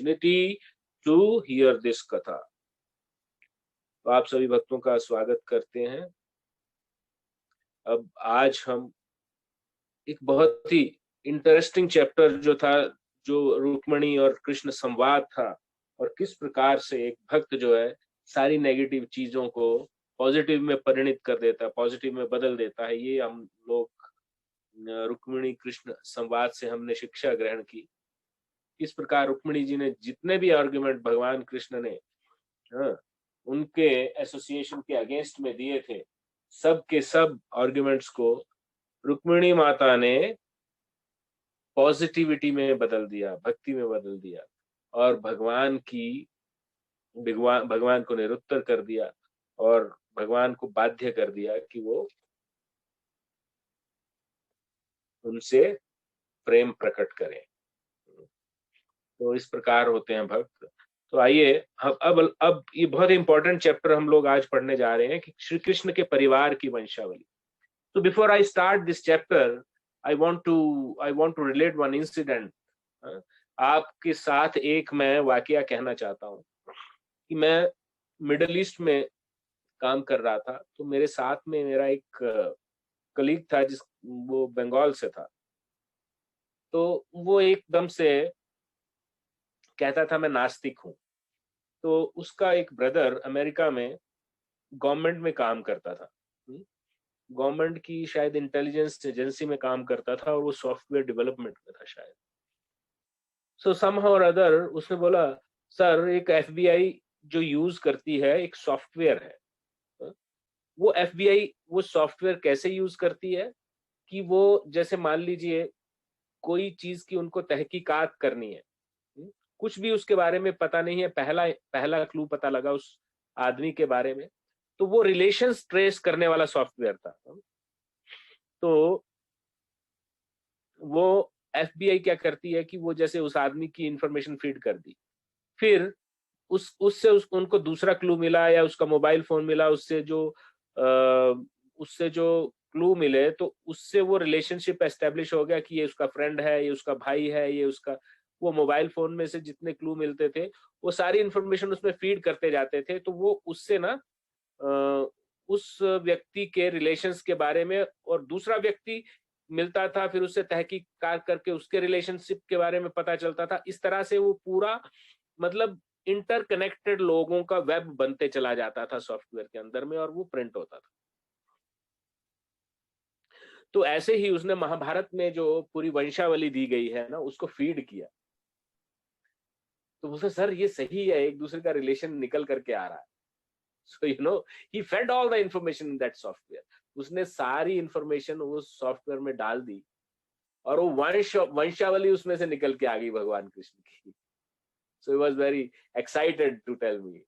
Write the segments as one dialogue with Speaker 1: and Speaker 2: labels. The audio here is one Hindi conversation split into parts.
Speaker 1: opportunity to hear this कथा। तो आप सभी भक्तों का स्वागत करते हैं। अब आज हम एक बहुत ही इंटरेस्टिंग चैप्टर जो था, जो रुक्मिणी और कृष्ण संवाद था, और किस प्रकार से एक भक्त जो है सारी नेगेटिव चीजों को पॉजिटिव में परिणित कर देता है, पॉजिटिव में बदल देता है, ये हम लोग रुक्मिणी कृष्ण संवाद से हमने शिक्षा ग्रहण की। इस प्रकार रुक्मिणी जी ने जितने भी आर्गुमेंट भगवान कृष्ण ने हाँ, उनके एसोसिएशन के अगेंस्ट में दिए थे, सब के सब आर्गुमेंट्स को रुक्मिणी माता ने पॉजिटिविटी में बदल दिया, भक्ति में बदल दिया, और भगवान को निरुत्तर कर दिया, और भगवान को बाध्य कर दिया कि वो उनसे प्रेम प्रकट करें। तो इस प्रकार होते हैं भक्त। तो आइए हम अब ये बहुत इंपॉर्टेंट चैप्टर हम लोग आज पढ़ने जा रहे हैं कि श्री कृष्ण के परिवार की वंशावली। तो before I start this chapter, I want to relate one incident. आपके साथ एक मैं वाकया कहना चाहता हूँ कि मैं मिडिल ईस्ट में काम कर रहा था। तो मेरे साथ में मेरा एक कलीग था, वो बंगाल से था। तो वो एकदम से कहता था मैं नास्तिक हूँ। तो उसका एक ब्रदर अमेरिका में गवर्नमेंट में काम करता था, गवर्नमेंट की शायद इंटेलिजेंस एजेंसी में काम करता था, और वो सॉफ्टवेयर डेवलपमेंट में था शायद। सो समहाउ और अदर उसने बोला, सर एक एफबीआई जो यूज करती है एक सॉफ्टवेयर है। वो एफबीआई वो सॉफ्टवेयर कैसे यूज करती है कि वो जैसे मान लीजिए कोई चीज की उनको तहकीकात करनी है, कुछ भी उसके बारे में पता नहीं है, पहला पहला क्लू पता लगा उस आदमी के बारे में, तो वो रिलेशंस ट्रेस करने वाला सॉफ्टवेयर था। तो वो एफबीआई क्या करती है कि वो जैसे उस आदमी की इंफॉर्मेशन फीड कर दी, फिर उनको दूसरा क्लू मिला या उसका मोबाइल फोन मिला, उससे जो क्लू मिले तो उससे वो रिलेशनशिप एस्टेब्लिश हो गया कि ये उसका फ्रेंड है, ये उसका भाई है, ये उसका। वो मोबाइल फोन में से जितने क्लू मिलते थे वो सारी इंफॉर्मेशन उसमें फीड करते जाते थे, तो वो उससे ना उस व्यक्ति के रिलेशंस के बारे में, और दूसरा व्यक्ति मिलता था, फिर उससे तहकीकात करके उसके रिलेशनशिप के बारे में पता चलता था। इस तरह से वो पूरा मतलब इंटरकनेक्टेड लोगों का वेब बनते चला जाता था सॉफ्टवेयर के अंदर में, और वो प्रिंट होता था। तो ऐसे ही उसने महाभारत में जो पूरी वंशावली दी गई है ना, उसको फीड किया। तो उसने, सर ये सही है, एक दूसरे का रिलेशन निकल करके आ रहा है। So he fed all the information in that software. उसने सारी इंफॉर्मेशन उस सॉफ्टवेयर में डाल दी, और वो वंशावली उसमें से निकल के आ गई भगवान कृष्ण की। So he was very excited to tell me,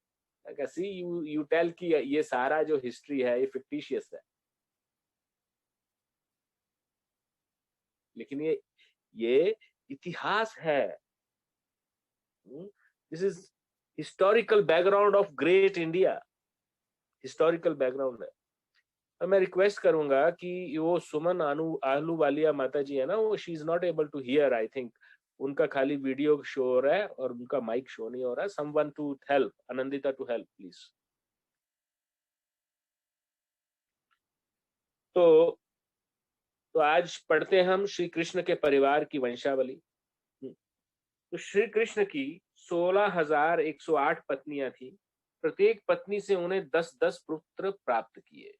Speaker 1: see you tell कि ये सारा जो हिस्ट्री है ये फिक्टिशियस है, लेकिन ये इतिहास है। This is historical background of great India, historical background है। और मैं रिक्वेस्ट करूंगा कि वो सुमन आलू वालिया माता जी है ना, वो she is not able to hear, I think उनका खाली वीडियो शो हो रहा है और उनका माइक शो नहीं हो रहा है। Someone to help, Anandita to help please. तो तो आज पढ़ते हैं हम श्री कृष्ण के परिवार की वंशावली। तो श्री कृष्ण की 16,108 पत्नियां थी। प्रत्येक पत्नी से उन्हें 10-10 पुत्र प्राप्त किए।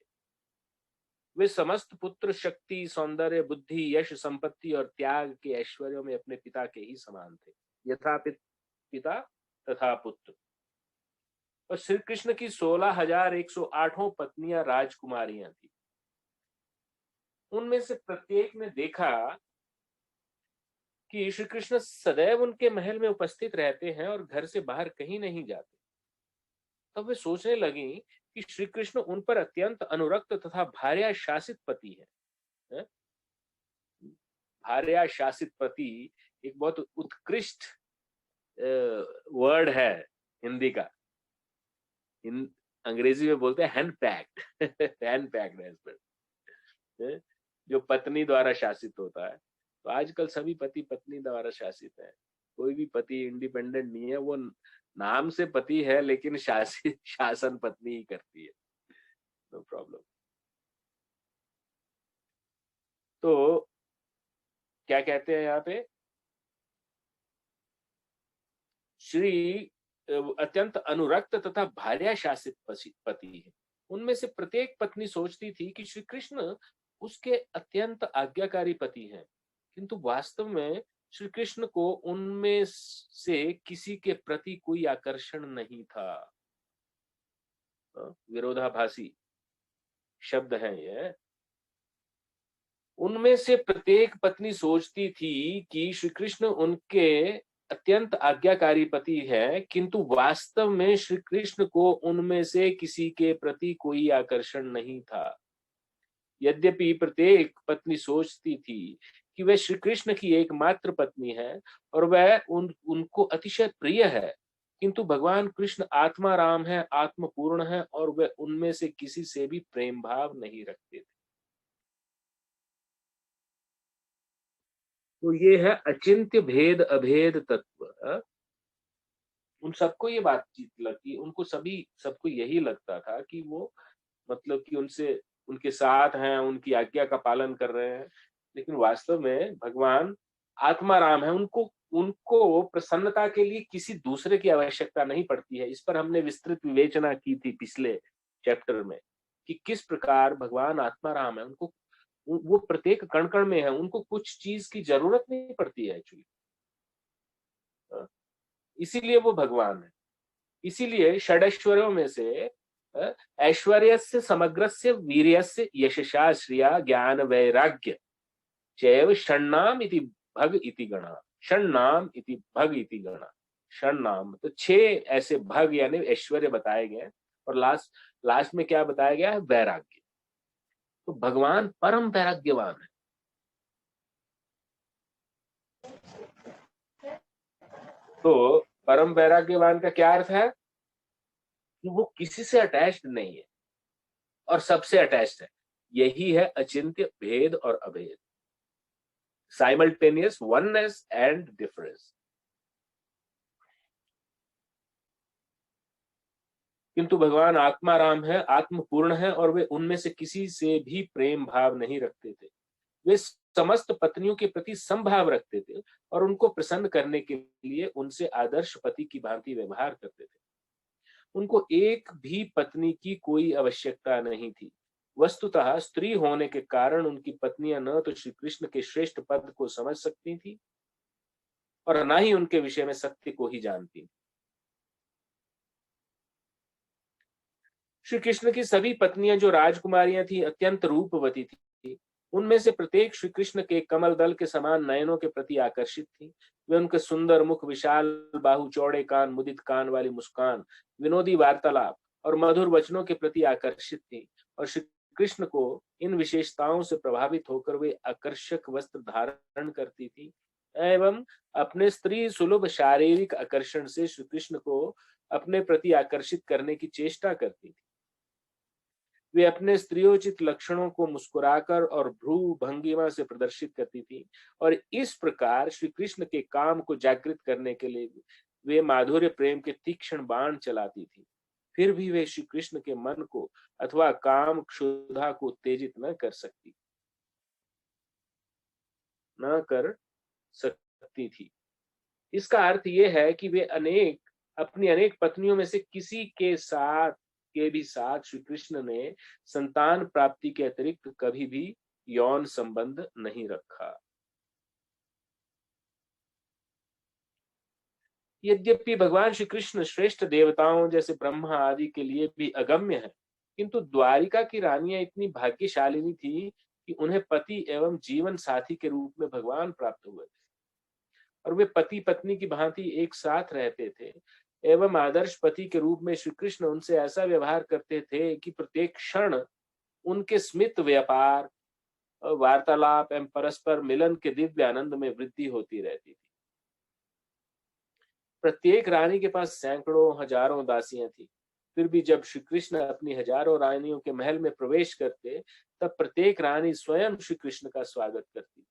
Speaker 1: वे समस्त पुत्र शक्ति, सौंदर्य, बुद्धि, यश, संपत्ति और त्याग के ऐश्वर्यों में अपने पिता के ही समान थे। यथा पिता तथा पुत्र। और श्री कृष्ण की 16,108 पत्नियां राजकुमारियां थी। उनमें से प्रत्येक ने देखा कि श्री कृष्ण सदैव उनके महल में उपस्थित रहते हैं और घर से बाहर कहीं नहीं जाते। तब वे सोचने लगी कि श्री कृष्ण उन पर अत्यंत अनुरक्त तथा भार्या शासित पति है? भार्या शासित पति एक बहुत उत्कृष्ट वर्ड है हिंदी का। अंग्रेजी में बोलते हैं hand packed hand packed husband, जो पत्नी द्वारा शासित होता है। तो आजकल सभी पति पत्नी द्वारा शासित है। कोई भी पति इंडिपेंडेंट नहीं है, वो नाम से पति है लेकिन शासन पत्नी ही करती है। No problem. तो क्या कहते हैं यहाँ पे, श्री अत्यंत अनुरक्त तथा भार्या शासित पति है। उनमें से प्रत्येक पत्नी सोचती थी कि श्री कृष्ण उसके अत्यंत आज्ञाकारी पति हैं, किंतु वास्तव में श्री कृष्ण को उनमें से किसी के प्रति कोई आकर्षण नहीं था। विरोधाभासी शब्द है ये। उनमें से प्रत्येक पत्नी सोचती थी कि श्री कृष्ण उनके अत्यंत आज्ञाकारी पति है, किंतु वास्तव में श्री कृष्ण को उनमें से किसी के प्रति कोई आकर्षण नहीं था। यद्यपि प्रत्येक पत्नी सोचती थी कि वह श्री कृष्ण की एकमात्र पत्नी है और वह उनको अतिशय प्रिय है, किंतु भगवान कृष्ण आत्मा राम है, आत्मपूर्ण है और वह उनमें से किसी से भी प्रेम भाव नहीं रखते थे। तो ये है अचिंत्य भेद अभेद तत्व। उन सबको ये बातचीत लगी, उनको सबको यही लगता था कि वो मतलब कि उनसे उनके साथ हैं, उनकी आज्ञा का पालन कर रहे हैं, लेकिन वास्तव में भगवान आत्मा राम है। उनको उनको प्रसन्नता के लिए किसी दूसरे की आवश्यकता नहीं पड़ती है। इस पर हमने विस्तृत विवेचना की थी पिछले चैप्टर में कि किस प्रकार भगवान आत्मा राम है। उनको वो प्रत्येक कण कण में है, उनको कुछ चीज की जरूरत नहीं पड़ती है एक्चुअली, इसीलिए वो भगवान है। इसीलिए षडैश्वर्यों में से ऐश्वर्यस्य समग्रस्य वीर्यस्य यशसा श्रिया ज्ञान वैराग्य चैव षण्णाम इति भग इति गणा। षण्णाम इति भग इति गणा। षण्णाम तो 6 ऐसे भग यानी ऐश्वर्य बताए गए, और लास्ट में क्या बताया गया है, वैराग्य। तो भगवान परम वैराग्यवान है। तो परम वैराग्यवान का क्या अर्थ है कि वो किसी से अटैच्ड नहीं है और सबसे अटैच्ड है। यही है अचिंत्य भेद और अभेद, साइमल्टेनियस वननेस एंड डिफरेंस। किंतु भगवान आत्मा राम है, आत्मपूर्ण है और वे उनमें से किसी से भी प्रेम भाव नहीं रखते थे। वे समस्त पत्नियों के प्रति समभाव रखते थे और उनको प्रसन्न करने के लिए उनसे आदर्श पति की भांति व्यवहार करते थे। उनको एक भी पत्नी की कोई आवश्यकता नहीं थी। वस्तुतः स्त्री होने के कारण उनकी पत्नियां न तो श्री कृष्ण के श्रेष्ठ पद को समझ सकती थी और न ही उनके विषय में सत्य को ही जानती। श्री कृष्ण की सभी पत्नियां जो राजकुमारियां थी अत्यंत रूपवती थी। उनमें से प्रत्येक श्री कृष्ण के कमल दल के समान नयनों के प्रति आकर्षित थी। वे उनके सुंदर मुख, विशाल बाहु, चौड़े कान, मुदित कान वाली मुस्कान, विनोदी वार्तालाप और मधुर वचनों के प्रति आकर्षित थी। और श्री कृष्ण को इन विशेषताओं से प्रभावित होकर वे आकर्षक वस्त्र धारण करती थी एवं अपने स्त्री सुलभ शारीरिक आकर्षण से श्री कृष्ण को अपने प्रति आकर्षित करने की चेष्टा करती थी। वे अपने स्त्रियोचित लक्षणों को मुस्कुराकर और भ्रू भंगिमा से प्रदर्शित करती थी और इस प्रकार श्री कृष्ण के काम को जागृत करने के लिए वे माधुर्य प्रेम के तीक्ष्ण बाण चलाती थी। फिर भी वे श्री कृष्ण के मन को अथवा काम क्षुधा को उत्तेजित न कर सकती थी। इसका अर्थ यह है कि वे अपनी अनेक पत्नियों में से किसी के भी साथ श्री कृष्ण ने संतान प्राप्ति के अतिरिक्त कभी भी यौन संबंध नहीं रखा। यद्यपि भगवान श्री कृष्ण श्रेष्ठ देवताओं जैसे ब्रह्मा आदि के लिए भी अगम्य है, किंतु द्वारिका की रानियां इतनी भाग्यशालिनी थी कि उन्हें पति एवं जीवन साथी के रूप में भगवान प्राप्त हुए और वे पति पत्नी की भांति एक साथ रहते थे एवं आदर्श पति के रूप में श्री कृष्ण उनसे ऐसा व्यवहार करते थे कि प्रत्येक क्षण उनके स्मित व्यापार, वार्तालाप एवं परस्पर मिलन के दिव्य आनंद में वृद्धि होती रहती थी। प्रत्येक रानी के पास सैकड़ों हजारों दासियां थी। फिर भी जब श्री कृष्ण अपनी हजारों रानियों के महल में प्रवेश करते तब प्रत्येक रानी स्वयं श्री कृष्ण का स्वागत करती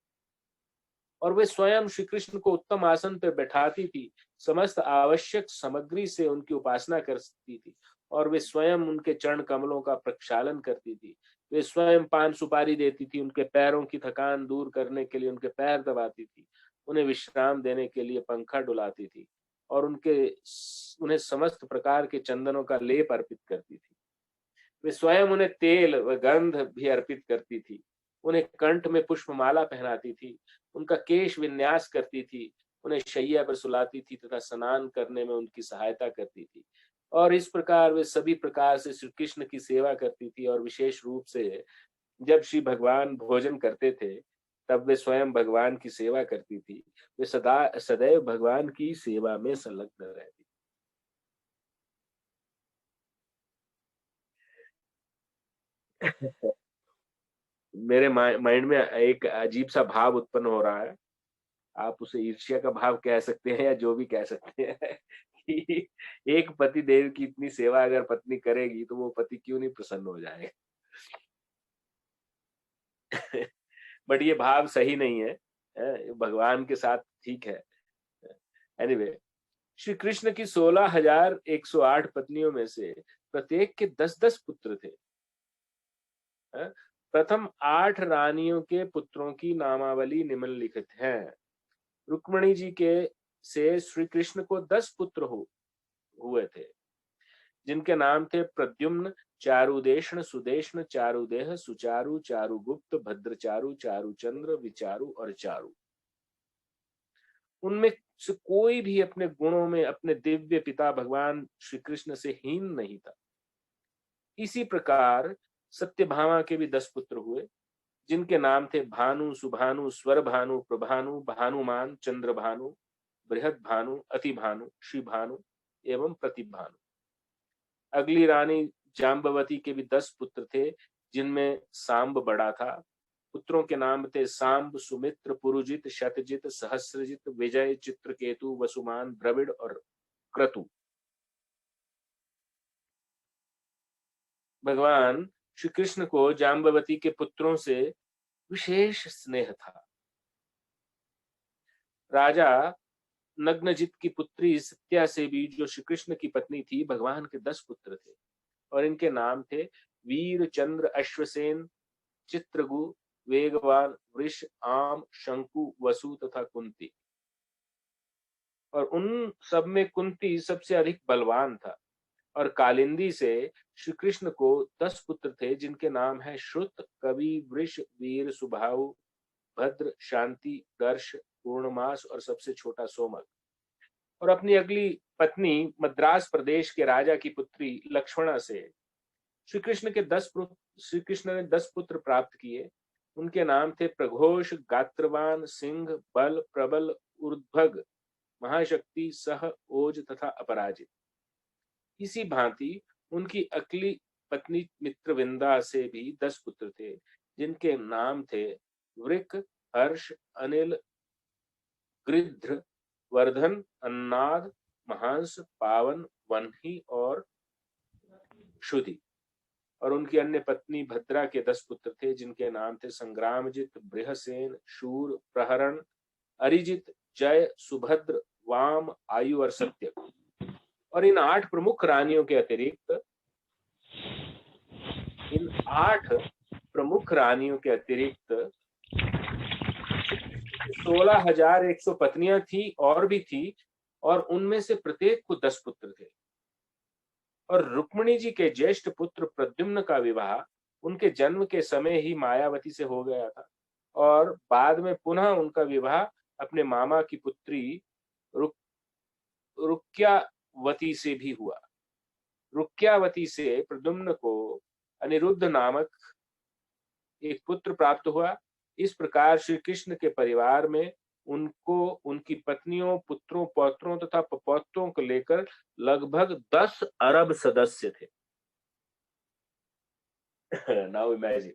Speaker 1: और वे स्वयं श्री कृष्ण को उत्तम आसन पर बैठाती थी, समस्त आवश्यक सामग्री से उनकी उपासना करती थी, और वे स्वयं उनके चरण कमलों का प्रक्षालन करती थी। वे स्वयं पान सुपारी देती थी, उनके पैरों की थकान दूर करने के लिए उनके पैर दबाती थी, उन्हें विश्राम देने के लिए पंखा डुलाती थी, और उन्हें समस्त प्रकार के चंदनों का लेप अर्पित करती थी। वे स्वयं उन्हें तेल व गंध भी अर्पित करती थी, उन्हें कंठ में पुष्पमाला पहनाती थी, उनका केश विन्यास करती थी, उन्हें शैया पर सुलाती थी तथा स्नान करने में उनकी सहायता करती थी। और इस प्रकार वे सभी प्रकार से श्री कृष्ण की सेवा करती थी, और विशेष रूप से जब श्री भगवान भोजन करते थे तब वे स्वयं भगवान की सेवा करती थी। वे सदैव भगवान की सेवा में संलग्न रहती। मेरे माइंड में एक अजीब सा भाव उत्पन्न हो रहा है, आप उसे ईर्ष्या का भाव कह सकते हैं या जो भी कह सकते हैं कि एक पति देव की इतनी सेवा अगर पत्नी करेगी तो वो पति क्यों नहीं प्रसन्न हो जाएगा। बट ये भाव सही नहीं है, भगवान के साथ ठीक है। एनीवे, श्री कृष्ण की 16,108 पत्नियों में से प्रत्येक के 10-10 पुत्र थे। प्रथम 8 रानियों के पुत्रों की नामावली निम्नलिखित है। रुक्मिणी जी के से श्री कृष्ण को 10 पुत्र हुए थे, जिनके नाम थे प्रद्युम्न, चारुदेष्ण, सुदेष्ण, चारुदेह, सुचारु, चारुगुप्त, भद्रचारु, चारुचंद्र, विचारु और चारु। उनमें से कोई भी अपने गुणों में अपने दिव्य पिता भगवान श्री कृष्ण से हीन नहीं था। इसी प्रकार सत्यभामा के भी 10 पुत्र हुए, जिनके नाम थे भानु, सुभानु, स्वर भानु, प्रभानु, भानुमान, चंद्रभानु, बृहद भानु, अति भानु, श्री भानु एवं प्रतिभानु। अगली रानी जाम्बवती के भी 10 पुत्र थे, जिनमें सांब बड़ा था। पुत्रों के नाम थे सांब, सुमित्र, पुरुजित, शतजित, सहस्रजित, विजय, चित्रकेतु, वसुमान, द्रविड़ और क्रतु। भगवान श्री कृष्ण को जाम्बवती के पुत्रों से विशेष स्नेह था। राजा नग्नजित की पुत्री सत्या से भी, जो श्री कृष्ण की पत्नी थी, भगवान के 10 पुत्र थे, और इनके नाम थे वीर, चंद्र, अश्वसेन, चित्रगु, वेगवान, वृष, आम, शंकु, वसु तथा कुंती। और उन सब में कुंती सबसे अधिक बलवान था। और कालिंदी से श्री कृष्ण को 10 पुत्र थे, जिनके नाम है श्रुत, कवि, वृष, वीर, सुभाहु, भद्र, शांति, दर्श, पूर्णमास और सबसे छोटा सोमक। और अपनी अगली पत्नी मद्रास प्रदेश के राजा की पुत्री लक्ष्मणा से श्री कृष्ण ने 10 पुत्र प्राप्त किए। उनके नाम थे प्रघोष, गात्रवान, सिंह, बल, प्रबल, ऊर्ध्वग, महाशक्ति, सह, ओज तथा अपराजित। इसी भांति उनकी अगली पत्नी मित्रविंदा से भी 10 पुत्र थे, जिनके नाम थे वृक, हर्ष, अनिल, गृध्र, वर्धन, अन्नाद, महांस, पावन, वन्ही और क्षुधि। और उनकी अन्य पत्नी भद्रा के 10 पुत्र थे, जिनके नाम थे संग्रामजित, बृहसेन, शूर, प्रहरण, अरिजित, जय, सुभद्र, वाम, आयु और सत्य। और इन 8 प्रमुख रानियों के अतिरिक्त 16,100 पत्नियां थी और भी थी, और उनमें से प्रत्येक को 10 पुत्र थे। और रुक्मिणी जी के ज्येष्ठ पुत्र प्रद्युम्न का विवाह उनके जन्म के समय ही मायावती से हो गया था, और बाद में पुनः उनका विवाह अपने मामा की पुत्री रुक्यावती से भी हुआ। रुक्यावती से प्रद्युम्न को अनिरुद्ध नामक एक पुत्र प्राप्त हुआ। इस प्रकार श्री कृष्ण के परिवार में उनको उनकी पत्नियों, पुत्रों, पौत्रों तथा पपौत्रों को लेकर लगभग 10 अरब सदस्य थे। नाउ इमेजिन,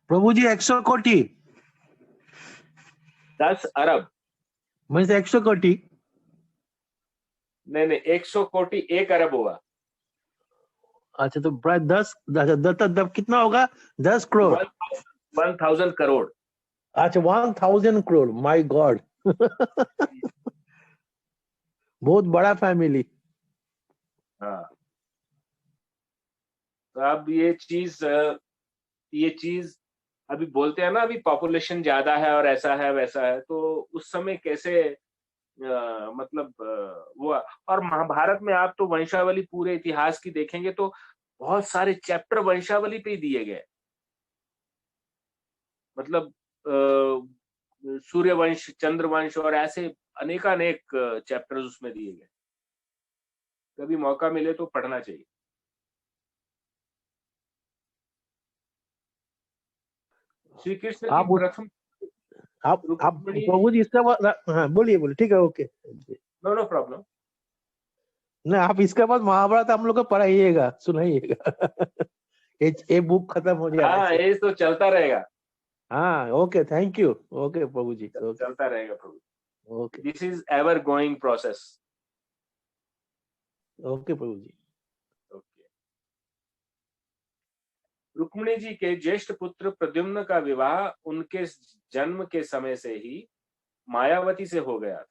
Speaker 2: प्रभु जी 100 कोटि
Speaker 1: 10 अरब
Speaker 2: मतलब 100 कोटि
Speaker 1: नहीं 100 कोटि 1 अरब हुआ।
Speaker 2: अच्छा, तो प्राय 10 कितना होगा? 10 करोड़,
Speaker 1: 1000 करोड़।
Speaker 2: अच्छा 1000 करोड़, माय गॉड। बहुत बड़ा फैमिली।
Speaker 1: हाँ, तो अब ये चीज अभी बोलते हैं ना, अभी पॉपुलेशन ज्यादा है और ऐसा है वैसा है, तो उस समय कैसे मतलब वो। और महाभारत में आप तो वंशावली पूरे इतिहास की देखेंगे तो बहुत सारे चैप्टर वंशावली पे ही दिए गए। मतलब सूर्यवंश, चंद्रवंश और ऐसे अनेकानेक चैप्टर्स उसमें दिए गए। कभी मौका मिले तो पढ़ना चाहिए। श्री कृष्ण की
Speaker 2: आप
Speaker 1: प्रथम
Speaker 2: आप
Speaker 1: रुक्मिणी।
Speaker 2: प्रभु जी इसका हाँ बोलिए बोलिए, ठीक है, ओके।
Speaker 1: No no problem.
Speaker 2: नहीं, आप इसके बाद महाभारत हम लोग को पढ़ाइएगा, सुनाइएगा। ये बुक खत्म हो जाए
Speaker 1: हाँ,
Speaker 2: ऐसे।
Speaker 1: ये तो चलता रहेगा।
Speaker 2: हाँ okay, thank you. Okay Prabhu ji, okay
Speaker 1: चलता रहेगा Prabhu.
Speaker 2: Okay
Speaker 1: this is ever going process.
Speaker 2: Okay Prabhu ji.
Speaker 1: Okay. Rukmini ji के ज्येष्ठ पुत्र प्रद्युम्न का विवाह उनके जन्म के समय से ही मायावती से हो गया था।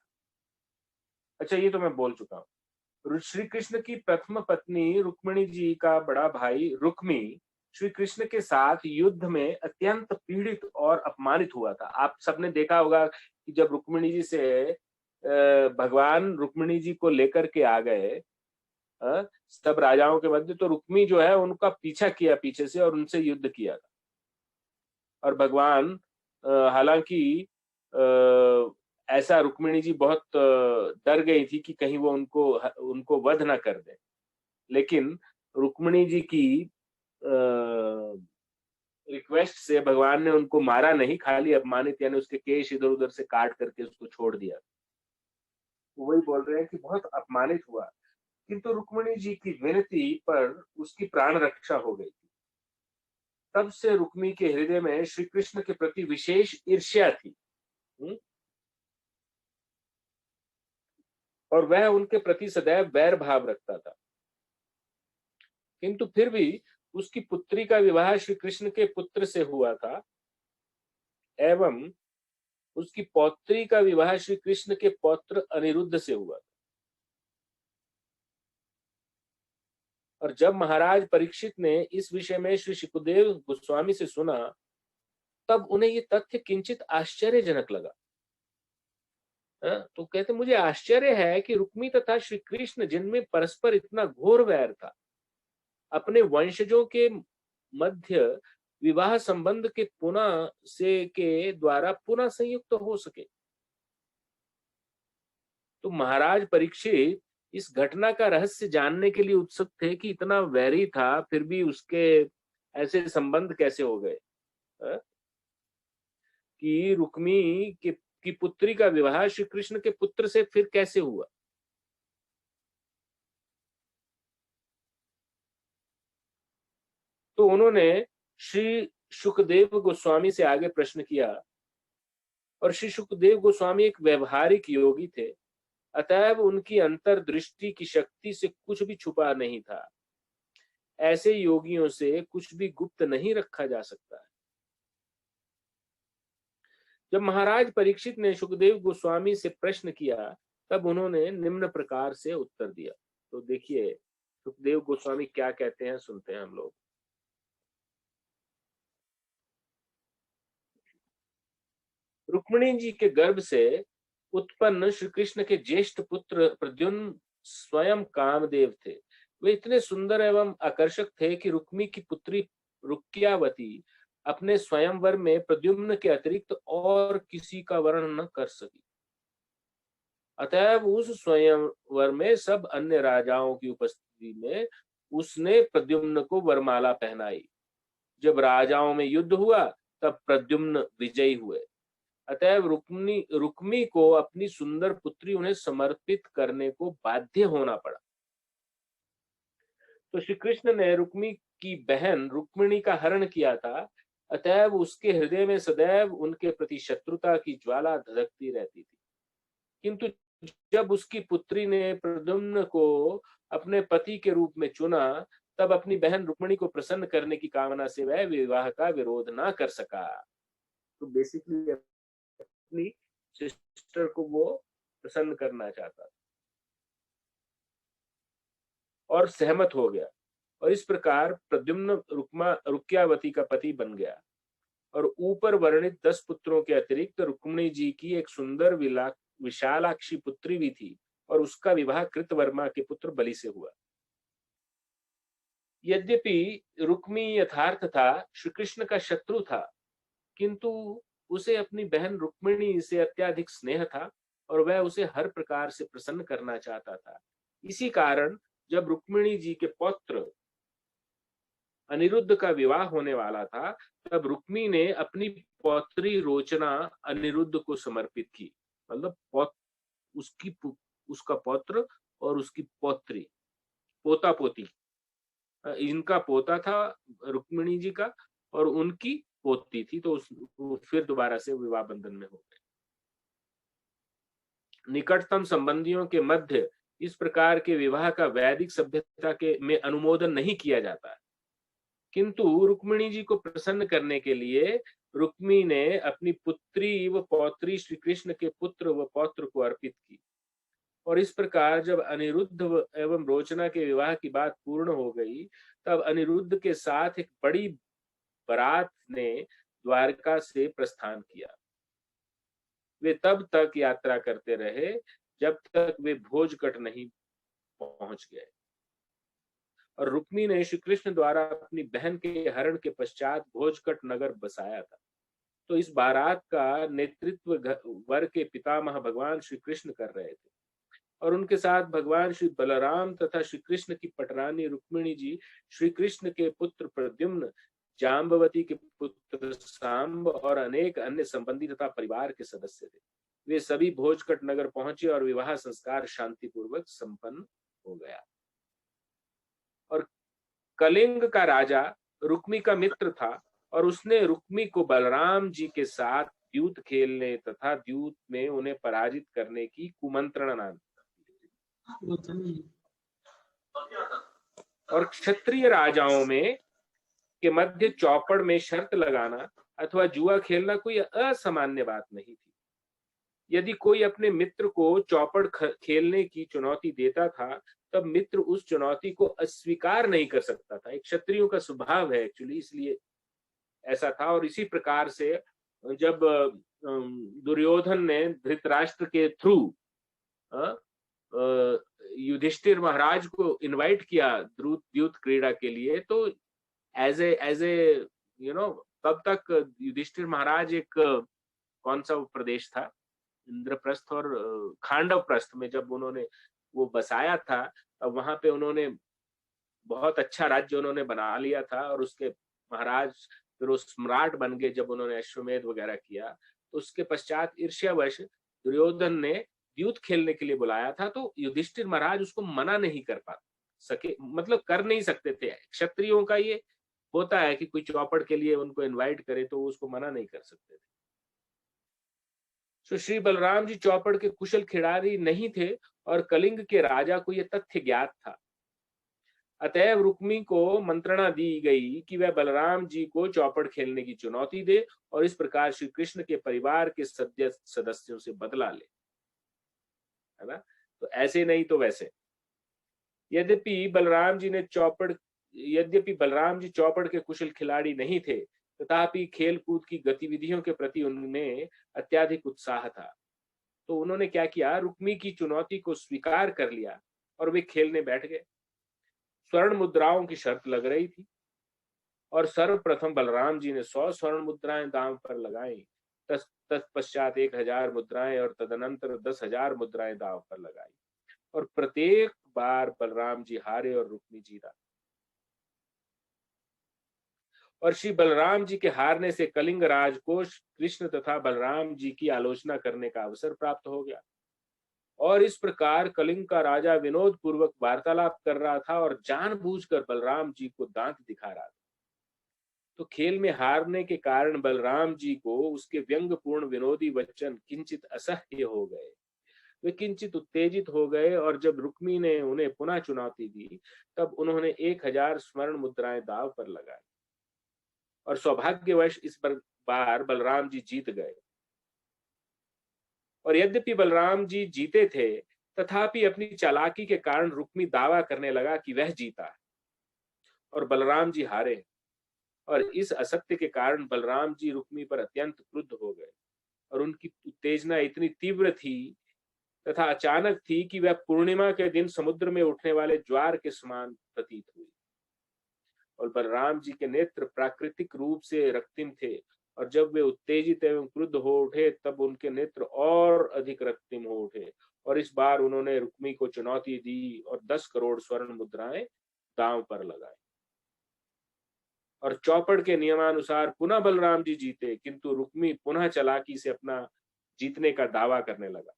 Speaker 1: अच्छा, ये तो मैं बोल चुका हूँ। श्री कृष्ण की प्रथम पत्नी रुक्मिणी जी का बड़ा भाई रुक्मी श्री कृष्ण के साथ युद्ध में अत्यंत पीड़ित और अपमानित हुआ था। आप सबने देखा होगा कि जब रुक्मिणी जी से भगवान रुक्मिणी जी को लेकर के आ गए सब राजाओं के मध्य, तो रुक्मी जो है उनका पीछा किया पीछे से और उनसे युद्ध किया था। और भगवान हालांकि ऐसा रुक्मिणी जी बहुत डर गई थी कि कहीं वो उनको वध ना कर दे, लेकिन रुक्मिणी जी की रिक्वेस्ट से भगवान ने उनको मारा नहीं, खाली अपमानित यानी उसके केश इधर उधर से काट करके उसको छोड़ दिया। तो वही बोल रहे हैं कि बहुत अपमानित हुआ, किंतु रुक्मिणी जी की विनती पर उसकी प्राण रक्षा हो गई। तब से रुक्मी के हृदय में श्री कृष्ण के प्रति विशेष ईर्ष्या थी। और वह उनके प्रति सदैव वैर भाव रखता था। किंतु फिर भी उसकी पुत्री का विवाह श्री कृष्ण के पुत्र से हुआ था एवं उसकी पौत्री का विवाह श्री कृष्ण के पौत्र अनिरुद्ध से हुआ था। और जब महाराज परीक्षित ने इस विषय में श्री शुकदेव गोस्वामी से सुना, तब उन्हें ये तथ्य किंचित आश्चर्यजनक लगा। तो कहते मुझे आश्चर्य है कि रुक्मी तथा श्री कृष्ण, जिनमें परस्पर इतना घोर वैर था, अपने वंशजों के मध्य विवाह संबंध के द्वारा पुनः संयुक्त हो सके। तो महाराज परीक्षित इस घटना का रहस्य जानने के लिए उत्सुक थे कि इतना वैरी था फिर भी उसके ऐसे संबंध कैसे हो गए कि रुक्मी की पुत्री का विवाह श्री कृष्ण के पुत्र से फिर कैसे हुआ। तो उन्होंने श्री शुकदेव गोस्वामी से आगे प्रश्न किया, और श्री शुकदेव गोस्वामी एक व्यवहारिक योगी थे, अतएव उनकी अंतर्दृष्टि की शक्ति से कुछ भी छुपा नहीं था। ऐसे योगियों से कुछ भी गुप्त नहीं रखा जा सकता है। जब महाराज परीक्षित ने शुकदेव गोस्वामी से प्रश्न किया, तब उन्होंने निम्न प्रकार से उत्तर दिया। तो देखिए सुखदेव गोस्वामी क्या कहते हैं, सुनते हैं हम लोग। रुक्मिणी जी के गर्भ से उत्पन्न श्री कृष्ण के ज्येष्ठ पुत्र प्रद्युम्न स्वयं कामदेव थे। वे इतने सुंदर एवं आकर्षक थे कि रुक्मी की पुत्री रुक्यावती अपने स्वयंवर में प्रद्युम्न के अतिरिक्त और किसी का वर्णन न कर सकी। अतएव उस स्वयंवर में सब अन्य राजाओं की उपस्थिति में उसने प्रद्युम्न को वरमाला पहनाई। जब राजाओं में युद्ध हुआ तब प्रद्युम्न विजयी हुए। अतएव रुक्मी को अपनी सुंदर पुत्री उन्हें समर्पित करने को बाध्य होना पड़ा। तो श्री कृष्ण ने रुक्मी की बहन रुक्मिणी का हरण किया था, अतएव उसके हृदय में सदैव उनके प्रति शत्रुता की ज्वाला धधकती रहती थी। किंतु जब उसकी पुत्री ने प्रद्युम्न को अपने पति के रूप में चुना, तब अपनी बहन रुक्मिणी को प्रसन्न करने की कामना से वह विवाह का विरोध न कर सका। तो बेसिकली अपनी सिस्टर को वो प्रसन्न करना चाहता था और सहमत हो गया, और इस प्रकार प्रद्युम्न रुक्मावती का पति बन गया। और ऊपर वर्णित 10 पुत्रों के अतिरिक्त रुक्मिणी जी की एक सुंदर विशालाक्षी पुत्री भी थी, और उसका विवाह कृतवर्मा के पुत्र बलि से हुआ। यद्यपि रुक्मी यथार्थ था श्री कृष्ण का शत्रु था, किंतु उसे अपनी बहन रुक्मिणी से अत्यधिक स्नेह था और वह उसे हर प्रकार से प्रसन्न करना चाहता था। इसी कारण जब रुक्मिणी जी के पौत्र अनिरुद्ध का विवाह होने वाला था, तब रुक्मी ने अपनी पौत्री रोचना अनिरुद्ध को समर्पित की। मतलब उसका पौत्र और उसकी पौत्री, पोता पोती, इनका पोता था रुक्मिणी जी का और उनकी पोती थी, तो फिर दोबारा से विवाह बंधन में हो गए। निकटतम संबंधियों के मध्य इस प्रकार के विवाह का वैदिक सभ्यता के में अनुमोदन नहीं किया जाता, किंतु रुक्मिणी जी को प्रसन्न करने के लिए रुक्मी ने अपनी पुत्री व पौत्री श्री कृष्ण के पुत्र व पौत्र को अर्पित की। और इस प्रकार जब अनिरुद्ध एवं रोचना के विवाह की बात पूर्ण हो गई, तब अनिरुद्ध के साथ एक बड़ी बारात ने द्वारका से प्रस्थान किया। वे तब तक यात्रा करते रहे जब तक वे भोजकट नहीं पहुंच गए, और रुक्मी ने श्री कृष्ण द्वारा अपनी बहन के हरण के पश्चात भोजकट नगर बसाया था। तो इस बारात का नेतृत्व वर के पितामह भगवान श्री कृष्ण कर रहे थे, और उनके साथ भगवान श्री बलराम तथा श्री कृष्ण की पटरानी रुक्मिणी जी, श्री कृष्ण के पुत्र प्रद्युम्न, जाम्बवती के पुत्र सांब और अनेक अन्य संबंधी तथा परिवार के सदस्य थे। वे सभी भोजकट नगर पहुंचे और विवाह संस्कार शांतिपूर्वक संपन्न हो गया। और कलिंग का राजा रुक्मी का मित्र था, और उसने रुक्मी को बलराम जी के साथ द्यूत खेलने तथा द्यूत में उन्हें पराजित करने की कुमंत्रणा दी। और क्षत्रिय राजाओं में के मध्य चौपड़ में शर्त लगाना अथवा जुआ खेलना कोई असामान्य बात नहीं थी। यदि कोई अपने मित्र को चौपड़ खेलने की चुनौती देता था, तब मित्र उस चुनौती को अस्वीकार नहीं कर सकता था। एक क्षत्रियों का स्वभाव है एक्चुअली, इसलिए ऐसा था। और इसी प्रकार से जब दुर्योधन ने धृतराष्ट्र के थ्रू युधिष्ठिर महाराज को इनवाइट किया द्यूत क्रीड़ा के लिए, तो एज ए तब तक युधिष्ठिर महाराज एक कौन सा प्रदेश था, इंद्रप्रस्थ और खांडव प्रस्थ में जब उन्होंने वो बसाया था, तब वहां पे उन्होंने बहुत अच्छा राज्य उन्होंने बना लिया था, और उसके महाराज फिर वो सम्राट बन गए जब उन्होंने अश्वमेध वगैरह किया। तो उसके पश्चात ईर्ष्यावश दुर्योधन ने द्यूत खेलने के लिए बुलाया था, तो युधिष्ठिर महाराज उसको मना नहीं कर सके, मतलब कर नहीं सकते थे। क्षत्रियों का ये होता है कि कोई चौपड़ के लिए उनको इनवाइट करे तो उसको मना नहीं कर सकते थे। तो श्री बलराम जी चौपड़ के कुशल खिलाड़ी नहीं थे, और कलिंग के राजा को यह तथ्य ज्ञात था। अतएव रुक्मी को मंत्रणा दी गई कि वह बलराम जी को चौपड़ खेलने की चुनौती दे, और इस प्रकार श्री कृष्ण के परिवार के सदस्यों से बदला ले, है ना। तो ऐसे नहीं तो वैसे। यद्यपि बलराम जी चौपड़ के कुशल खिलाड़ी नहीं थे, तथापि खेल कूद की गतिविधियों के प्रति उनमें अत्यधिक उत्साह था। तो उन्होंने क्या किया, रुक्मी की चुनौती को स्वीकार कर लिया और वे खेलने बैठ गए। स्वर्ण मुद्राओं की शर्त लग रही थी, और सर्वप्रथम बलराम जी ने 100 स्वर्ण मुद्राएं दांव पर लगाई, तत्पश्चात 1000 मुद्राएं और तदनंतर 10,000 मुद्राएं दांव पर लगाई, और प्रत्येक बार बलराम जी हारे और रुक्मी जीता। और श्री बलराम जी के हारने से कलिंग राज को कृष्ण तथा बलराम जी की आलोचना करने का अवसर प्राप्त हो गया, और इस प्रकार कलिंग का राजा विनोद पूर्वक वार्तालाप कर रहा था और जानबूझकर बलराम जी को दांत दिखा रहा था। तो खेल में हारने के कारण बलराम जी को उसके व्यंग्यपूर्ण विनोदी वचन किंचित असह्य हो गए। वे किंचित उत्तेजित हो गए, और जब रुक्मी ने उन्हें पुनः चुनौती दी, तब उन्होंने 1000 स्वर्ण मुद्राएं दांव पर लगाई, और सौभाग्यवश इस बार बलराम जी जीत गए। और यद्यपि बलराम जी जीते थे, तथापि अपनी चालाकी के कारण रुक्मी दावा करने लगा कि वह जीता है और बलराम जी हारे। और इस असत्य के कारण बलराम जी रुक्मी पर अत्यंत क्रुद्ध हो गए और उनकी उत्तेजना इतनी तीव्र थी तथा अचानक थी कि वह पूर्णिमा के दिन समुद्र में उठने वाले ज्वार के समान प्रतीत हुई। और बलराम जी के नेत्र प्राकृतिक रूप से रक्तिम थे और जब वे उत्तेजित एवं क्रुद्ध हो उठे तब उनके नेत्र और अधिक रक्तिम हो उठे। और इस बार उन्होंने रुक्मी को चुनौती दी और 10 करोड़ स्वर्ण मुद्राएं दांव पर लगाई। और चौपड़ के नियमानुसार पुनः बलराम जी जीते, किंतु रुक्मी पुनः चालाकी से अपना जीतने का दावा करने लगा।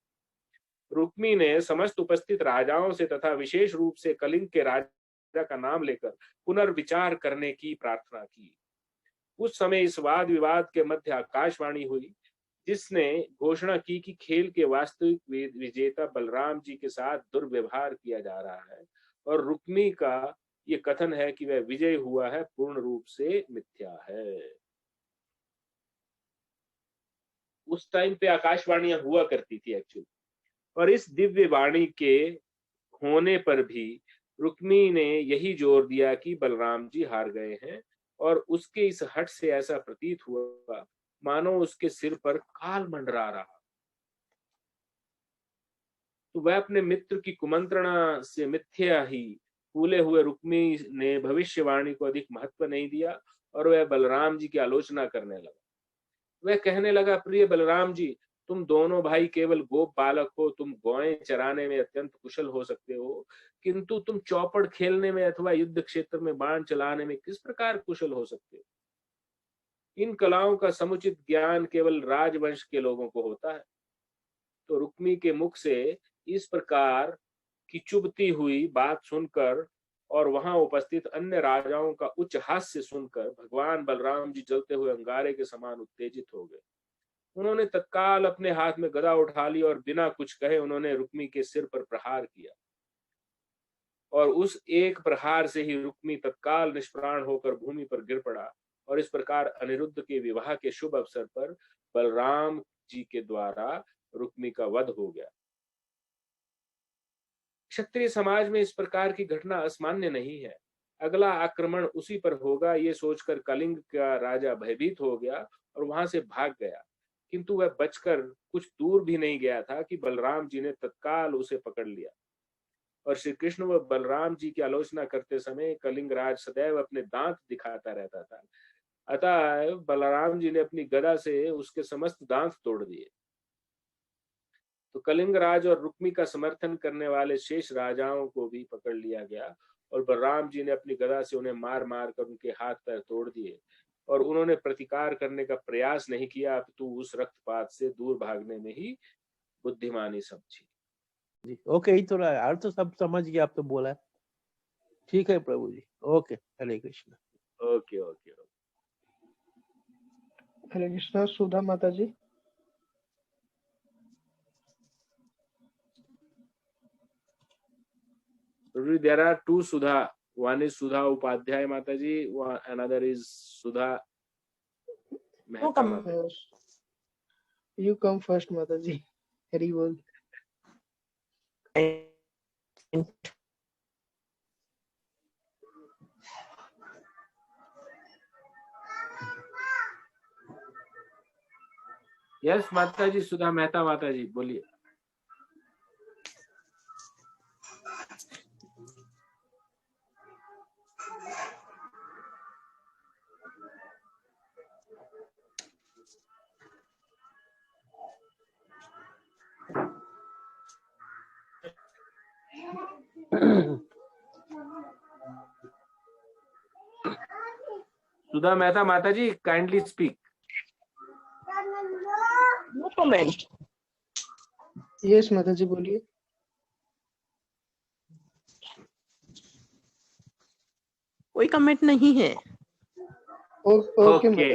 Speaker 1: रुक्मी ने समस्त उपस्थित राजाओं से तथा विशेष रूप से कलिंग के राजा का नाम लेकर पुनर्विचार करने की प्रार्थना की। उस समय इस वाद विवाद के मध्य आकाशवाणी हुई, जिसने घोषणा की कि खेल के वास्तविक विजेता बलराम जी के साथ दुर्व्यवहार किया जा रहा है और रुक्मी का ये कथन है कि वह विजय हुआ है पूर्ण रूप से मिथ्या है। उस टाइम पे आकाशवाणियां हुआ करती थी एक्चुअली, और इस दिव्य वाणी के होने पर भी रुक्मी ने यही जोर दिया कि बलराम जी हार गए हैं। और उसके इस हठ से ऐसा प्रतीत हुआ मानो उसके सिर पर काल मंडरा रहा। तो वह अपने मित्र की कुमंत्रणा से मिथ्या ही फूले हुए रुक्मी ने भविष्यवाणी को अधिक महत्व नहीं दिया और वह बलराम जी की आलोचना करने लगा। वह कहने लगा, प्रिय बलराम जी, तुम दोनों भाई केवल गोप बालक हो, तुम गौएं चराने में अत्यंत कुशल हो सकते हो, किंतु तुम चौपड़ खेलने में अथवा युद्ध क्षेत्र में बाण चलाने में किस प्रकार कुशल हो सकते हो? इन कलाओं का समुचित ज्ञान केवल राजवंश के लोगों को होता है। तो रुक्मी के मुख से इस प्रकार की चुभती हुई बात सुनकर और वहां उपस्थित अन्य राजाओं का उच्च हास्य सुनकर भगवान बलराम जी जलते हुए अंगारे के समान उत्तेजित हो गए। उन्होंने तत्काल अपने हाथ में गदा उठा ली और बिना कुछ कहे उन्होंने रुक्मी के सिर पर प्रहार किया। और उस एक प्रहार से ही रुक्मी तत्काल निष्प्राण होकर भूमि पर गिर पड़ा। और इस प्रकार अनिरुद्ध के विवाह के शुभ अवसर पर बलराम जी के द्वारा रुक्मी का वध हो गया। क्षत्रिय समाज में इस प्रकार की घटना असामान्य नहीं है। अगला आक्रमण उसी पर होगा, ये सोचकर कलिंग का राजा भयभीत हो गया और वहां से भाग गया। किंतु वह बचकर कुछ दूर भी नहीं गया था कि बलराम जी ने तत्काल उसे पकड़ लिया। और श्री कृष्ण व बलराम जी की आलोचना करते समय कलिंग राज सदैव अपने दांत दिखाता रहता था, अतः बलराम जी ने अपनी गदा से उसके समस्त दांत तोड़ दिए। तो कलिंग राज और रुक्मी का समर्थन करने वाले शेष राजाओं को भी पकड़ लिया गया और बलराम जी ने अपनी गदा से उन्हें मार मार कर उनके हाथ पैर तोड़ दिए। और उन्होंने प्रतिकार करने का प्रयास नहीं किया, अपितु उस रक्तपात से दूर भागने में ही बुद्धिमानी समझी।
Speaker 2: जी ओके, ही थोड़ा यार तो सब समझ गया, आप तो बोला है। ठीक है Prabhu ji, okay, Hare Krishna.
Speaker 1: Okay okay.
Speaker 3: Hare Krishna. Sudha माता ji.
Speaker 1: There are two Sudha. One is Sudha Upadhyay Mataji, another is Sudha Mehta Mataji.
Speaker 3: You come first, Mataji. Hari bol.
Speaker 1: Yes, Mataji, Sudha Mehta Mataji, बोलिए। Sudha Mehta Mataji, kindly speak.
Speaker 4: No comment.
Speaker 3: Yes, Mataji, बोलिए।
Speaker 4: कोई कमेंट नहीं है।
Speaker 3: Okay.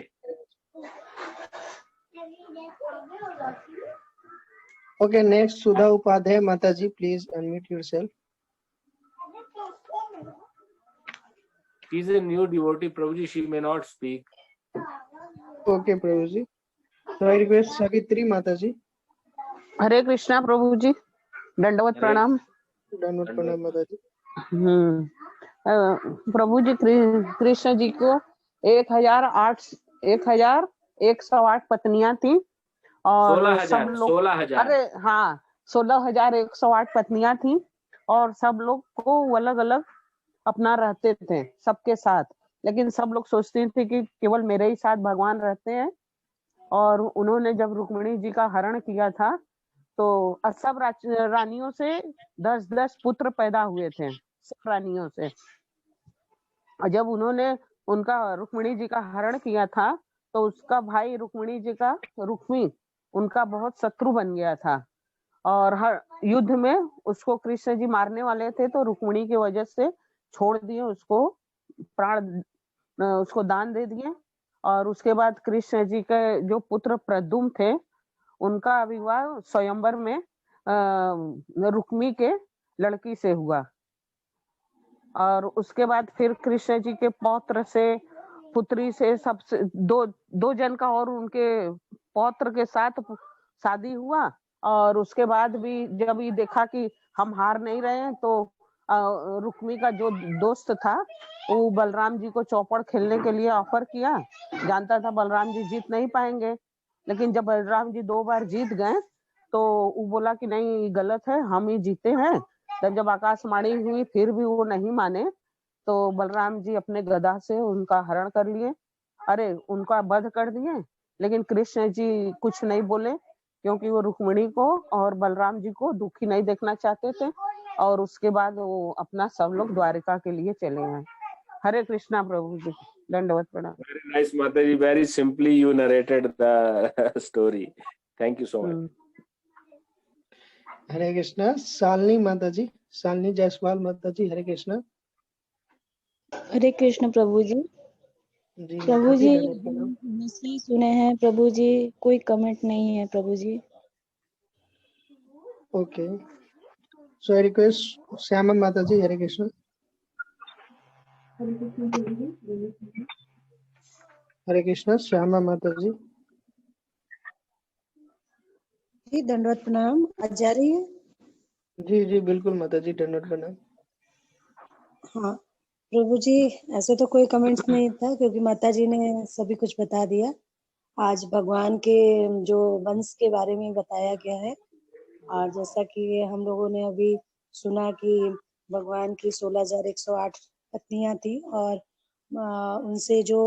Speaker 3: Okay, next Sudha Upadhyay Mataji, please unmute yourself.
Speaker 1: She is a new devotee, Prabhuji. She may not speak.
Speaker 3: Okay, Prabhuji. So I request Savitri Mataji.
Speaker 4: हरे कृष्णा प्रभु जी, दंडवत
Speaker 1: हरे
Speaker 4: प्रणाम।
Speaker 3: Dhanwad Pranam Mataji.
Speaker 4: प्रभु जी, कृष्ण जी को 1108 पत्नियां थी और
Speaker 1: 16,000
Speaker 4: सब लोग
Speaker 1: 16,000
Speaker 4: अरे हाँ 16,108 पत्नियां थी और सब लोग को अलग अलग अपना रहते थे सबके साथ, लेकिन सब लोग सोचते थे कि केवल मेरे ही साथ भगवान रहते हैं। और उन्होंने जब रुक्मिणी जी का हरण किया था तो सब रानियों से 10-10 पुत्र पैदा हुए थे, सब रानियों से। और जब उन्होंने उनका रुक्मिणी जी का हरण किया था तो उसका भाई रुक्मिणी जी का रुक्मी उनका बहुत शत्रु बन गया था और हर युद्ध में उसको कृष्ण जी मारने वाले थे तो रुक्मिणी की वजह से छोड़ दिए उसको, प्राण उसको दान दे दिए। और उसके बाद कृष्ण जी के जो पुत्र प्रद्युम्न थे उनका विवाह स्वयंवर में रुक्मी के लड़की से हुआ। और उसके बाद फिर कृष्ण जी के पौत्र से पुत्री से सबसे दो जन का और उनके पौत्र के साथ शादी हुआ। और उसके बाद भी जब ये देखा कि हम हार नहीं रहे हैं तो रुक्मी का जो दोस्त था वो बलराम जी को चौपड़ खेलने के लिए ऑफर किया, जानता था बलराम जी जीत नहीं पाएंगे, लेकिन जब बलराम जी 2 बार जीत गए तो वो बोला कि नहीं गलत है, हम ही जीते हैं। तब जब आकाशवाणी हुई फिर भी वो नहीं माने तो बलराम जी अपने गदा से उनका हरण कर लिए, अरे उनका वध कर दिए। लेकिन कृष्ण जी कुछ नहीं बोले क्योंकि वो रुक्मिणी को और बलराम जी को दुखी नहीं देखना चाहते थे। और उसके बाद वो अपना सब लोग द्वारिका के लिए चले गए। हरे कृष्णा प्रभु जी, दंडवत प्रणाम।
Speaker 1: Very nice, Mataji. Very simply you narrated the story. Thank you so much.
Speaker 3: Hare Krishna. Salini Mataji. Salini Jaiswal Mataji. Hare Krishna.
Speaker 5: हरे कृष्ण प्रभु जी।
Speaker 3: जी
Speaker 5: प्रभु
Speaker 3: माताजी,
Speaker 5: जी
Speaker 3: दंडवत प्रणाम।
Speaker 5: हम सुने हैं प्रभु जी, कोई कमेंट नहीं है प्रभु जी।
Speaker 3: Okay. So I request Syama Mataji. Hare Krishna. हरे कृष्णा। श्यामा माता जी।
Speaker 5: जी दंडवत प्रणाम। आज जा रही है?
Speaker 3: जी जी बिल्कुल माता जी, दंडवत प्रणाम।
Speaker 5: हाँ प्रभु जी, ऐसे तो कोई कमेंट्स नहीं था क्योंकि माता जी ने सभी कुछ बता दिया। आज भगवान के जो वंश के बारे में बताया गया है और जैसा कि हम लोगों ने अभी सुना कि भगवान की 16,108 पत्नियां थी और उनसे जो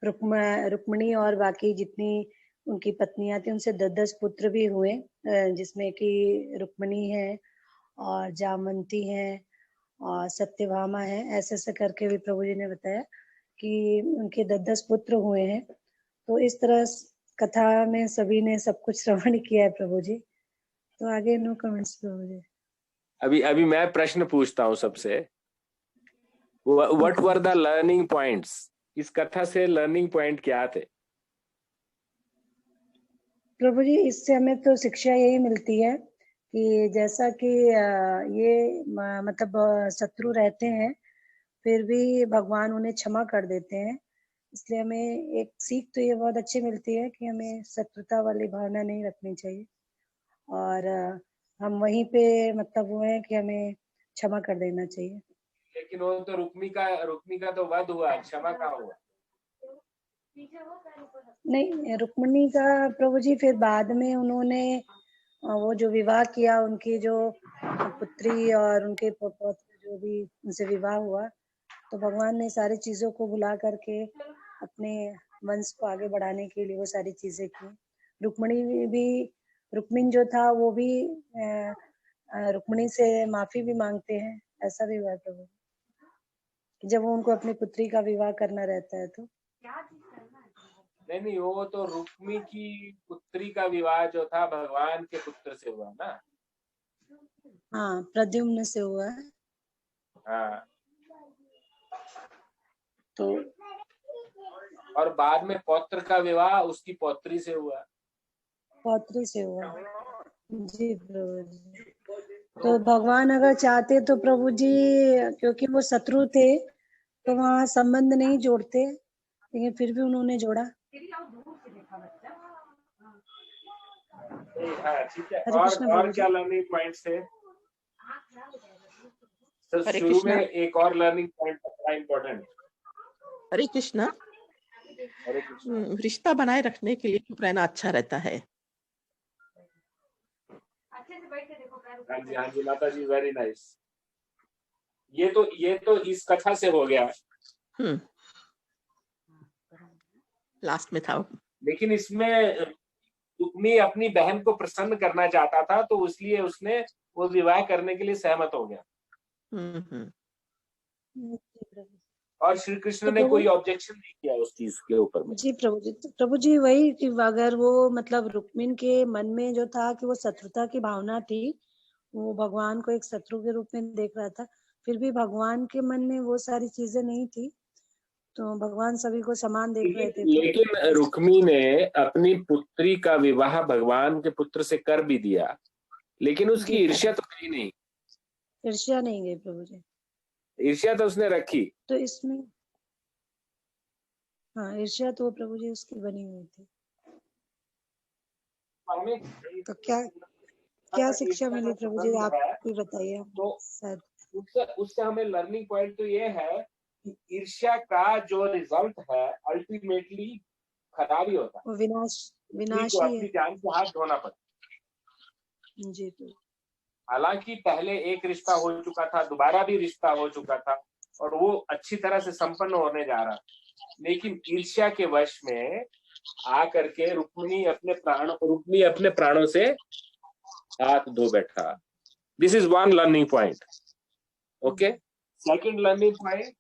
Speaker 5: रुक्मिणी और बाकी जितनी उनकी पत्नियां थी उनसे 10-10 पुत्र भी हुए, जिसमें कि रुक्मिणी है और जामवंती है और सत्यभामा है, ऐसे ऐसे करके भी प्रभु जी ने बताया कि उनके 10-10 पुत्र हुए हैं। तो इस तरह कथा में सभी ने सब कुछ श्रवण किया है प्रभु जी। तो आगे नो कमेंट्स प्रभु जी।
Speaker 1: अभी मैं प्रश्न पूछता हूँ सबसे, what were the learning points? इस कथा से लर्निंग पॉइंट क्या थे?
Speaker 5: प्रभु जी इससे हमें तो शिक्षा यही मिलती है कि जैसा कि ये मतलब शत्रु रहते हैं फिर भी भगवान उन्हें क्षमा कर देते हैं। इसलिए हमें एक सीख तो ये बहुत अच्छी मिलती है कि हमें शत्रुता वाली भावना नहीं रखनी चाहिए और हम वहीं पे मतलब वो है कि हमें क्षमा कर देना चाहिए।
Speaker 1: लेकिन वो तो रुक्मी का तो वध हुआ, क्षमा कहाँ हुआ?
Speaker 5: नहीं, रुक्मिणी का प्रभु जी फिर बाद में उन्होंने वो जो विवाह किया, उनकी जो पुत्री और उनके पौत्र जो भी उनसे विवाह हुआ, तो भगवान ने सारी चीजों को भुला करके अपने वंश को आगे बढ़ाने के लिए वो सारी चीजें की। रुक्मिणी जो था वो भी रुक्मिणी से माफी भी मांगते हैं, ऐसा भी हुआ प्रभु जब वो उनको अपनी पुत्री का विवाह करना रहता है तो।
Speaker 1: नहीं, वो तो रुक्मी की पुत्री का विवाह जो था भगवान के पुत्र से हुआ ना?
Speaker 5: हाँ, प्रद्युम्न से हुआ है।
Speaker 1: हाँ,
Speaker 5: तो
Speaker 1: और बाद में पौत्र का विवाह उसकी पौत्री से हुआ।
Speaker 5: पौत्री से हुआ जी प्रभु जी। तो भगवान अगर चाहते तो प्रभु जी, क्योंकि वो शत्रु थे तो वहाँ संबंध नहीं जोड़ते लेकिन फिर भी उन्होंने जोड़ा।
Speaker 1: हाँ ठीक है।
Speaker 5: हरे कृष्ण
Speaker 1: और
Speaker 5: प्रभु जी।
Speaker 1: क्या लर्निंग पॉइंट्स थे सर?
Speaker 6: हरे
Speaker 1: शुरू
Speaker 6: कृष्णा।
Speaker 1: में एक और लर्निंग पॉइंट बड़ा इम्पोर्टेंट।
Speaker 6: हरे कृष्णा।
Speaker 1: हरे कृष्णा।
Speaker 6: रिश्ता बनाए रखने के लिए चुप रहना अच्छा रहता है।
Speaker 1: हाँ जी माता जी, वेरी नाइस। ये तो इस कथा से हो गया,
Speaker 6: लास्ट में था।
Speaker 1: लेकिन इसमें रुक्मी अपनी बहन को प्रसन्न करना चाहता था, तो इसलिए उसने वो विवाह करने के लिए सहमत हो गया। और श्री कृष्ण ने कोई ऑब्जेक्शन नहीं किया उस चीज के ऊपर में।
Speaker 5: जी प्रभु जी। तो प्रभु जी वही कि अगर वो मतलब रुक्मिन के मन में जो था कि वो शत्रुता की भावना थी, वो भगवान को एक शत्रु के रूप में देख रहा था, फिर भी भगवान के मन में वो सारी चीजें नहीं थी, तो भगवान सभी को समान देख रहे थे।
Speaker 1: लेकिन रुक्मी ने अपनी पुत्री का विवाह भगवान के पुत्र से कर भी दिया, लेकिन उसकी ईर्ष्या तो गई नहीं।
Speaker 5: ईर्ष्या नहीं गई प्रभु जी।
Speaker 1: ईर्ष्या तो उसने रखी।
Speaker 5: तो इसमें हाँ, ईर्ष्या तो प्रभु जी उसकी बनी हुई थी। तो क्या शिक्षा मिली प्रभु जी, आप भी बताइए।
Speaker 1: तो उससे हमें लर्निंग पॉइंट तो ये है कि ईर्ष्या का जो रिजल्ट है अल्टीमेटली खराब ही होता है,
Speaker 5: वो विनाशी है।
Speaker 1: अपनी जान से हाथ धोना पड़ता।
Speaker 5: जी प्रभु।
Speaker 1: हालांकि पहले एक रिश्ता हो चुका था, दोबारा भी रिश्ता हो चुका था और वो अच्छी तरह से संपन्न होने जा रहा, लेकिन ईर्ष्या के वश में आकर के रुक्मिणी अपने प्राणों से हाथ धो बैठा। This is one learning point. Okay, second learning point,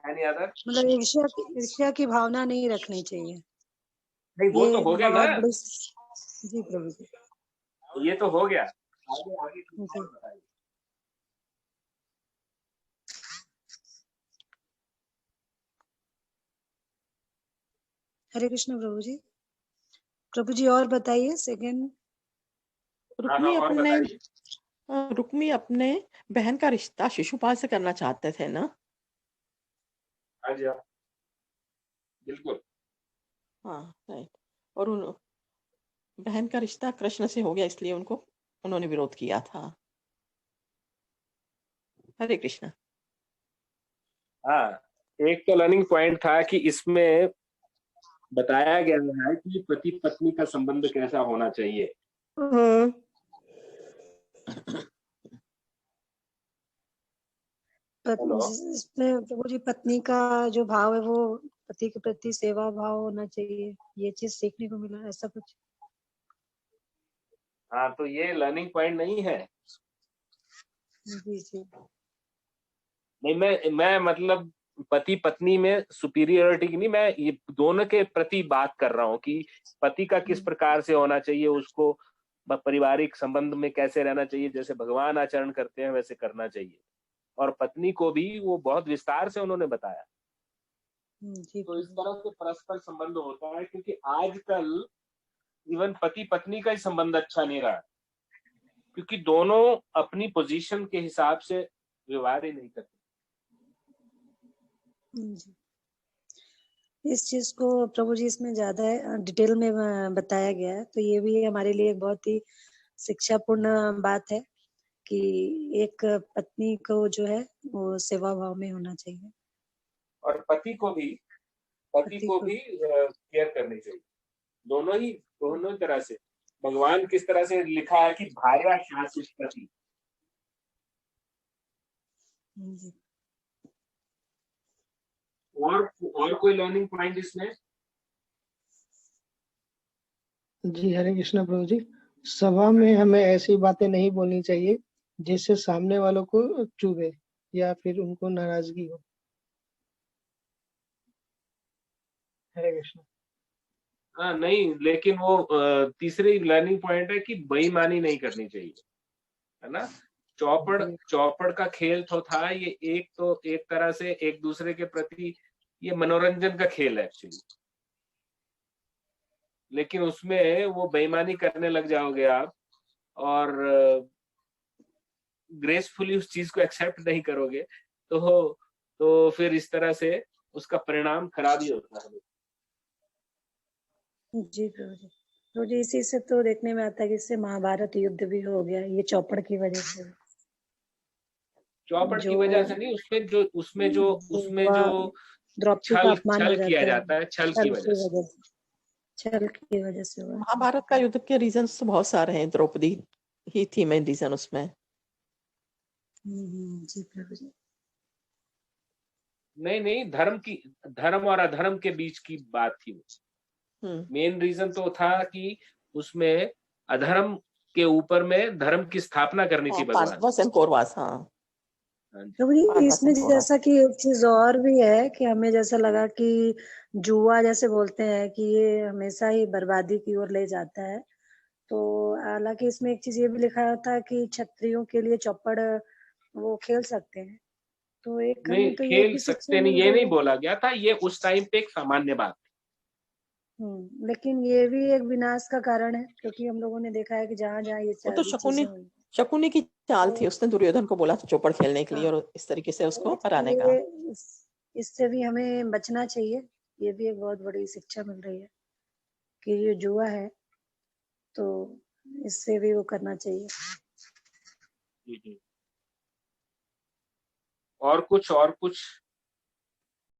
Speaker 1: any other?
Speaker 5: मतलब ईर्ष्या की भावना नहीं रखनी चाहिए।
Speaker 1: नहीं, वो तो हो गया ना।
Speaker 5: जी प्रभु जी,
Speaker 1: ये तो हो गया।
Speaker 5: जी। हरे कृष्ण प्रभु जी। प्रभु जी और बताइए सेकंड।
Speaker 6: रुक्मी अपने बहन का रिश्ता शिशुपाल से करना चाहते थे ना?
Speaker 1: हाँ जी, बिल्कुल।
Speaker 6: हाँ राइट। और बहन का रिश्ता कृष्ण से हो गया, इसलिए उन्होंने विरोध किया था। हरे कृष्ण।
Speaker 1: हाँ, एक तो लर्निंग पॉइंट था कि इसमें बताया गया है कि पति पत्नी का संबंध कैसा होना चाहिए।
Speaker 5: इसमें प्रभु जी पत्नी का जो भाव है वो पति के प्रति सेवा भाव होना चाहिए, ये चीज सीखने को मिला, ऐसा कुछ।
Speaker 1: हाँ, तो ये लर्निंग पॉइंट नहीं है।
Speaker 5: जी जी।
Speaker 1: नहीं, मैं मतलब पति पत्नी में सुपीरियरिटी की नहीं, मैं ये दोनों के प्रति बात कर रहा हूँ कि पति का किस प्रकार से होना चाहिए, उसको पारिवारिक संबंध में कैसे रहना चाहिए, जैसे भगवान आचरण करते हैं वैसे करना चाहिए। और पत्नी को भी वो बहुत विस्तार से उन्होंने बताया। तो इस तरह से परस्पर संबंध होता है, क्योंकि आजकल इवन पति पत्नी का ही संबंध अच्छा नहीं रहा, क्योंकि दोनों अपनी पोजीशन के हिसाब से व्यवहार ही नहीं करते।
Speaker 5: इस चीज को प्रभु जी इसमें ज्यादा डिटेल में बताया गया है, तो ये भी हमारे लिए बहुत ही शिक्षापूर्ण बात है कि एक पत्नी को जो है वो सेवा भाव में होना चाहिए,
Speaker 1: और पति को भी केयर करनी चाहिए। दोनों तरह से। भगवान किस तरह से लिखा है कि भार्या शासित पति। और कोई लर्निंग पॉइंट इसमें?
Speaker 3: जी हरे कृष्ण प्रभु जी। सभा में हमें ऐसी बातें नहीं बोलनी चाहिए जिससे सामने वालों को चुभे या फिर उनको नाराजगी हो। हरे कृष्ण।
Speaker 1: हाँ नहीं, लेकिन वो तीसरी लर्निंग पॉइंट है कि बेईमानी नहीं करनी चाहिए, है ना। चौपड़ का खेल तो था ये, एक तरह से एक दूसरे के प्रति ये मनोरंजन का खेल है एक्चुअली, लेकिन उसमें वो बेईमानी करने लग जाओगे आप और ग्रेसफुली उस चीज को एक्सेप्ट नहीं करोगे तो फिर इस तरह से उसका परिणाम खराब ही होता है।
Speaker 5: जी प्रभु जी। प्रभु जी, इसी से तो देखने में आता है कि इससे महाभारत युद्ध भी हो गया, ये चौपड़ की वजह से।
Speaker 1: चौपड़ की
Speaker 5: जो
Speaker 1: वजह से नहीं, उसमें जो
Speaker 5: द्रौपदी का
Speaker 1: छल
Speaker 5: अपमान हो
Speaker 1: किया
Speaker 5: जाता
Speaker 1: जाता है, छल की वजह से।
Speaker 5: छल की वजह से हुआ।
Speaker 6: महाभारत का युद्ध के रीजंस तो बहुत सारे हैं, द्रौपदी ही थी मेन रीजन उसमें।
Speaker 5: जी प्रभु जी।
Speaker 1: नहीं, धर्म और अधर्म के बीच की बात थी। मेन रीजन तो था कि उसमें अधर्म के ऊपर में धर्म की स्थापना करनी थी भगवान।
Speaker 6: पांडवस एंड कौरवास। हाँ
Speaker 5: प्रभु जी, इसमें जैसा कि एक चीज और भी है कि हमें जैसा लगा कि जुआ जैसे बोलते हैं कि ये हमेशा ही बर्बादी की ओर ले जाता है, तो हालांकि इसमें एक चीज ये भी लिखा था कि क्षत्रियों के लिए चौपड़ वो खेल सकते हैं, तो एक
Speaker 1: नहीं,
Speaker 5: हमें तो ये
Speaker 1: खेल
Speaker 5: भी शिक्षा
Speaker 1: सकते नहीं,
Speaker 5: मिल
Speaker 1: ये
Speaker 5: रही
Speaker 1: नहीं
Speaker 5: है।
Speaker 1: बोला गया था, ये उस टाइम पे एक सामान्य बात थी।
Speaker 5: लेकिन ये भी एक विनाश का कारण है, क्योंकि हम लोगों ने देखा है कि जहाँ जहाँ ये
Speaker 6: वो तो
Speaker 5: चीजें हुई,
Speaker 6: शकुनी की चाल थी, उसने दुर्योधन को बोला था चौपड़ खेलने के लिए और इस तरीके से उसको हराने का।
Speaker 5: इससे भी हमें बचना चाहिए। ये भी एक बहुत बड़ी शिक्षा मिल रही है कि ये जुआ है, तो इससे भी वो करना चाहिए।
Speaker 1: और कुछ